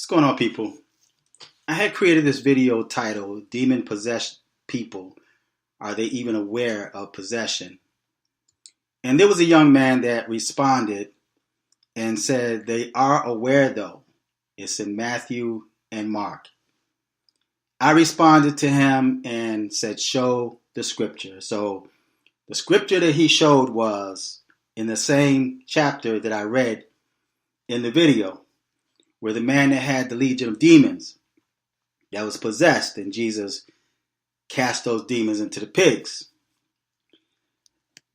going on, people? I had created this video titled Demon Possessed People. Are they even aware of possession? And there was a young man that responded and said they are aware though. It's in Matthew and Mark. I responded to him and said, show the scripture. So the scripture that he showed was in the same chapter that I read in the video, where the man that had the legion of demons that was possessed, and Jesus cast those demons into the pigs.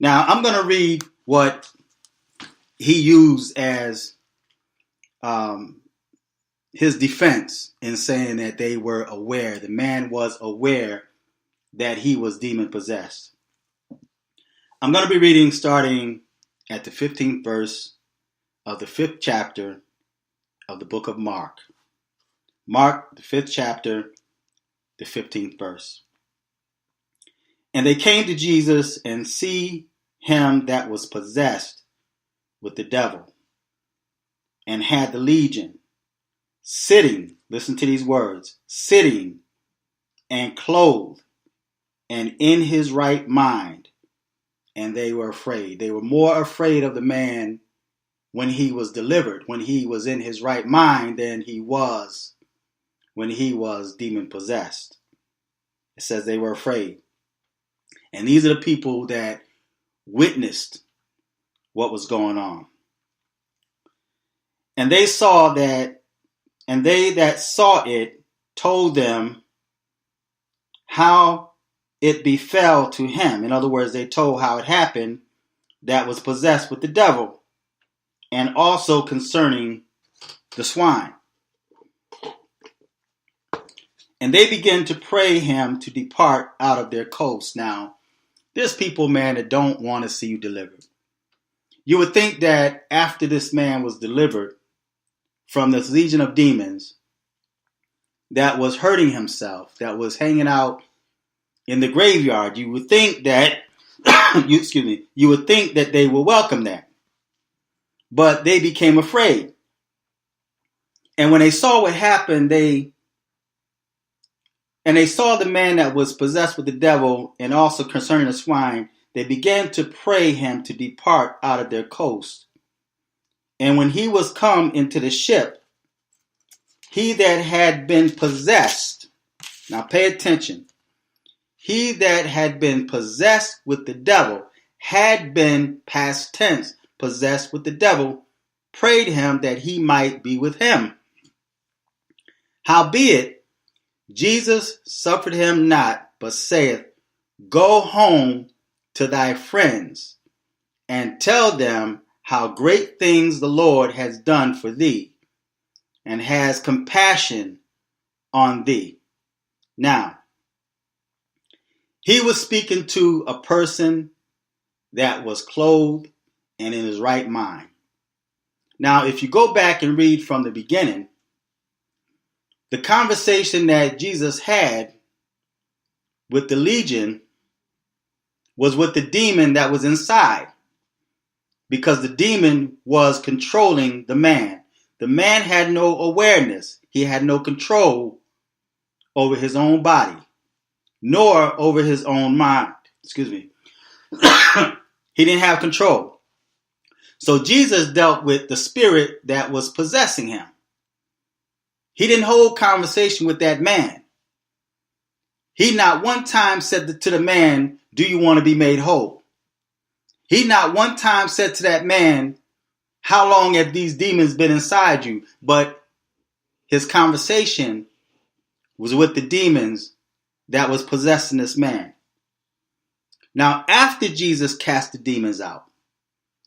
Now, I'm going to read what he used as his defense in saying that they were aware. The man was aware that he was demon possessed. I'm going to be reading starting at the 15th verse of the 5th chapter of the book of Mark. Mark, the 5th chapter, the 15th verse. And they came to Jesus and see him that was possessed with the devil and had the legion, sitting, listen to these words, sitting and clothed and in his right mind. And they were afraid. They were more afraid of the man when he was delivered, when he was in his right mind, than he was when he was demon possessed. It says they were afraid. And these are the people that witnessed what was going on. And they saw that, and they that saw it told them how it befell to him. In other words, they told how it happened that was possessed with the devil, and also concerning the swine. And they began to pray him to depart out of their coast. Now, there's people, man, that don't want to see you delivered. You would think that after this man was delivered from this legion of demons that was hurting himself, that was hanging out in the graveyard, you would think that, you would think that they will welcome that. But they became afraid. And when they saw what happened, they saw the man that was possessed with the devil, and also concerning the swine, they began to pray him to depart out of their coast. And when he was come into the ship, he that had been possessed, now pay attention, he that had been possessed with the devil, had been, past tense, possessed with the devil, prayed him that he might be with him. Howbeit, Jesus suffered him not, but saith, Go home to thy friends, and tell them how great things the Lord has done for thee, and has compassion on thee. Now, he was speaking to a person that was clothed and in his right mind. Now, if you go back and read from the beginning, the conversation that Jesus had with the legion was with the demon that was inside, because the demon was controlling the man. The man had no awareness. He had no control over his own body, nor over his own mind. He didn't have control. So Jesus dealt with the spirit that was possessing him. He didn't hold conversation with that man. He not one time said to the man, do you want to be made whole? He not one time said to that man, how long have these demons been inside you? But his conversation was with the demons that was possessing this man. Now, after Jesus cast the demons out,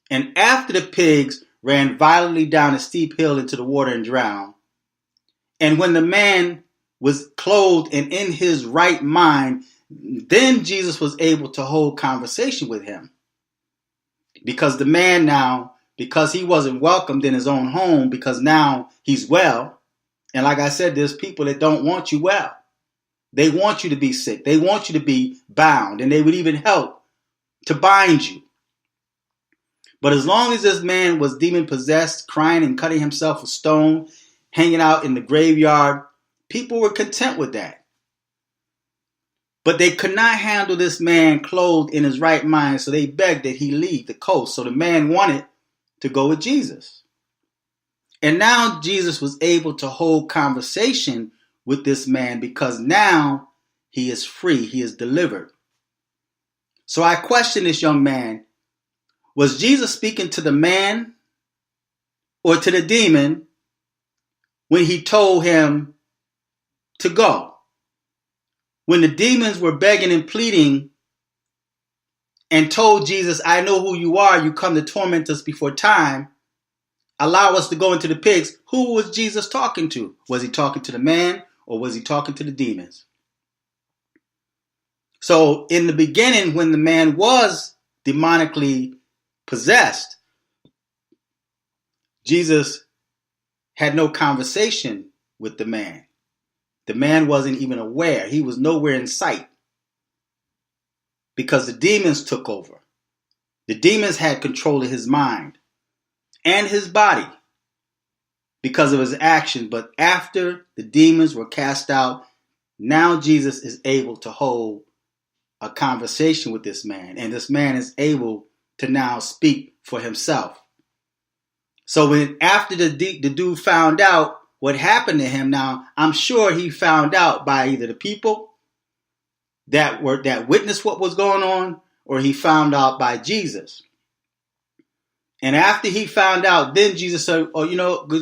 and after the pigs ran violently down a steep hill into the water and drowned, and when the man was clothed and in his right mind, then Jesus was able to hold conversation with him. Because the man now, because he wasn't welcomed in his own home, because now he's well. And like I said, there's people that don't want you well. They want you to be sick. They want you to be bound. And they would even help to bind you. But as long as this man was demon possessed, crying and cutting himself with stone, hanging out in the graveyard. People were content with that. But they could not handle this man clothed in his right mind, so they begged that he leave the coast. So the man wanted to go with Jesus. And now Jesus was able to hold conversation with this man because now he is free, he is delivered. So I question this young man, was Jesus speaking to the man or to the demon when he told him to go? When the demons were begging and pleading and told Jesus, I know who you are, you come to torment us before time, allow us to go into the pigs, who was Jesus talking to? Was he talking to the man or was he talking to the demons? So in the beginning, when the man was demonically possessed, Jesus had no conversation with the man. The man wasn't even aware. He was nowhere in sight because the demons took over. The demons had control of his mind and his body because of his action. But after the demons were cast out, now Jesus is able to hold a conversation with this man, and this man is able to now speak for himself. So when after the dude found out what happened to him, now I'm sure he found out by either the people that witnessed what was going on, or he found out by Jesus. And after he found out, then Jesus said, "Oh,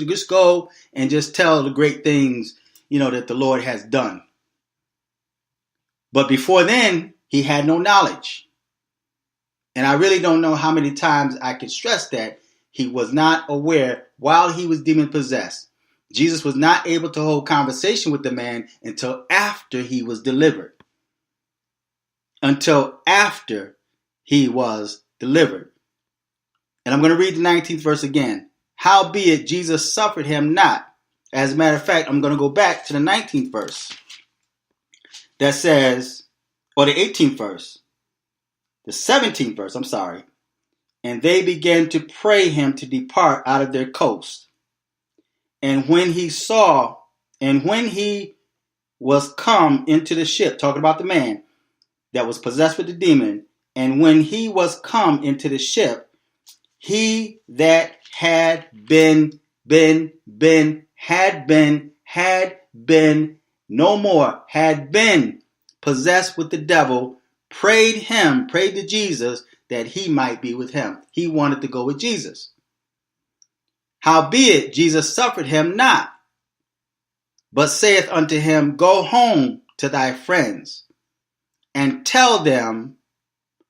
just go and just tell the great things, that the Lord has done." But before then, he had no knowledge. And I really don't know how many times I can stress that he was not aware while he was demon possessed. Jesus was not able to hold conversation with the man until after he was delivered. Until after he was delivered. And I'm going to read the 19th verse again. Howbeit Jesus suffered him not. As a matter of fact, I'm going to go back to the 19th verse. That says, or the 18th verse. The 17th verse, I'm sorry. And they began to pray him to depart out of their coast. And when he was come into the ship, talking about the man that was possessed with the demon, and when he was come into the ship, he that had been possessed with the devil, prayed to Jesus that he might be with him. He wanted to go with Jesus. Howbeit Jesus suffered him not, but saith unto him, Go home to thy friends, and tell them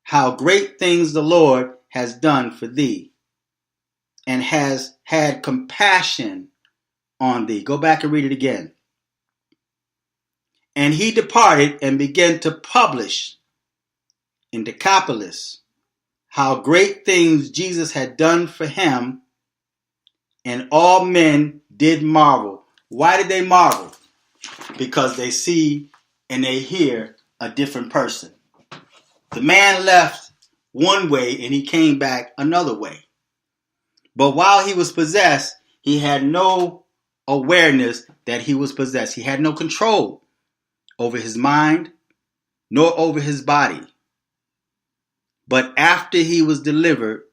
how great things the Lord has done for thee, and has had compassion on thee. Go back and read it again. And he departed and began to publish in Decapolis how great things Jesus had done for him, and all men did marvel. Why did they marvel? Because they see and they hear a different person. The man left one way and he came back another way. But while he was possessed, he had no awareness that he was possessed. He had no control over his mind nor over his body. But after he was delivered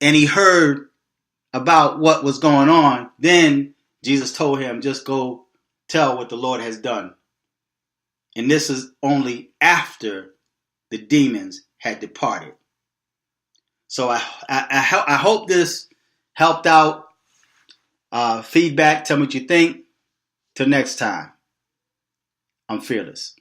and he heard about what was going on, then Jesus told him, just go tell what the Lord has done. And this is only after the demons had departed. So I hope this helped out. Feedback, tell me what you think. Till next time, I'm fearless.